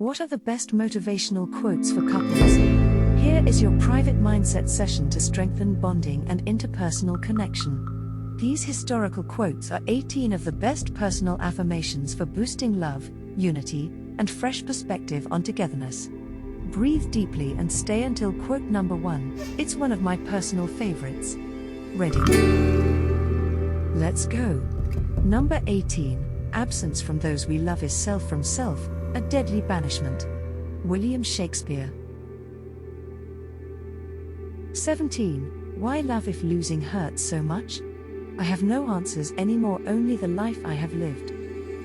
What are the best motivational quotes for couples? Here is your private mindset session to strengthen bonding and interpersonal connection. These historical quotes are 18 of the best personal affirmations for boosting love, unity, and fresh perspective on togetherness. Breathe deeply and stay until quote number 1. It's one of my personal favorites. Ready? Let's go. Number 18. Absence from those we love is self from self, a deadly banishment. William Shakespeare. 17. Why love if losing hurts so much? I have no answers anymore, only the life I have lived.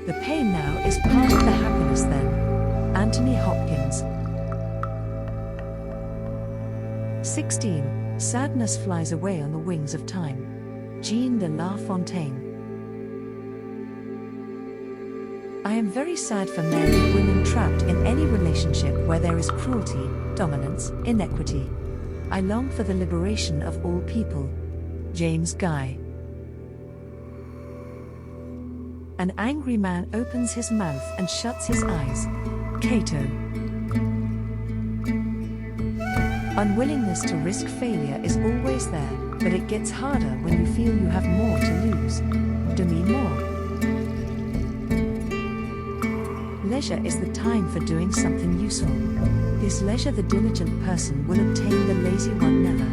The pain now is part of the happiness then. Anthony Hopkins. 16. Sadness flies away on the wings of time. Jean de La Fontaine. I am very sad for men and women trapped in any relationship where there is cruelty, dominance, inequity. I long for the liberation of all people. James Guy. An angry man opens his mouth and shuts his eyes. Cato. Unwillingness to risk failure is always there, but it gets harder when you feel you have more to lose. Demi Moore. Leisure is the time for doing something useful. This leisure the diligent person will obtain, the lazy one never.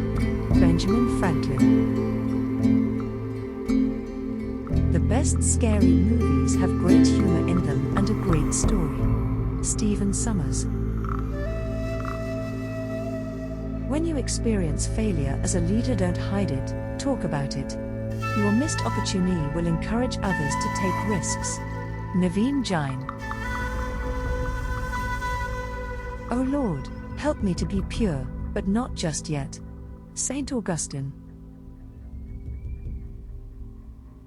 Benjamin Franklin. The best scary movies have great humor in them and a great story. Stephen Summers. When you experience failure as a leader, don't hide it, talk about it. Your missed opportunity will encourage others to take risks. Naveen Jain. O Lord, help me to be pure, but not just yet. Saint Augustine.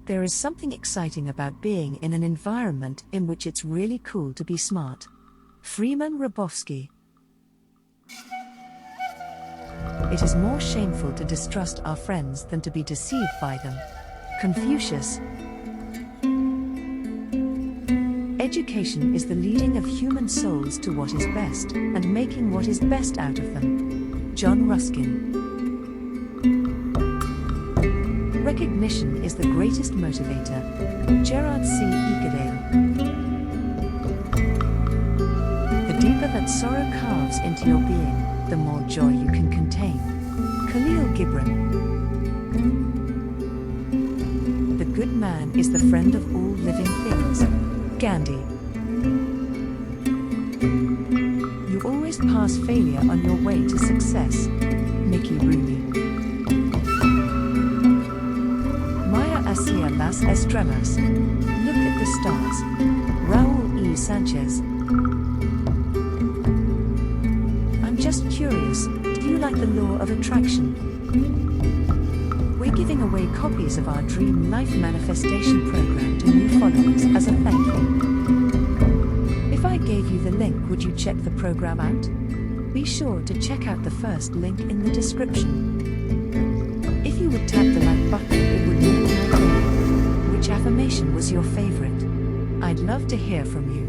There is something exciting about being in an environment in which it's really cool to be smart. Freeman Rabowski. It is more shameful to distrust our friends than to be deceived by them. Confucius. Education is the leading of human souls to what is best, and making what is best out of them. John Ruskin. Recognition is the greatest motivator. Gerard C. Eagerdale. The deeper that sorrow carves into your being, the more joy you can contain. Khalil Gibran. The good man is the friend of all living things. Gandhi. You always pass failure on your way to success. Mickey Rooney. Maya hacia las estrellas. Look at the stars. Raul E. Sanchez. I'm just curious, do you like the law of attraction? We're giving away copies of our Dream Life Manifestation program to new followers as a thank you. If I gave you the link, would you check the program out? Be sure to check out the first link in the description. If you would tap the like button, it would make me know. Which affirmation was your favorite? I'd love to hear from you.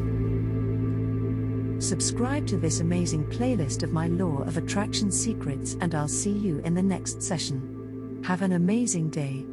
Subscribe to this amazing playlist of my Law of Attraction secrets, and I'll see you in the next session. Have an amazing day.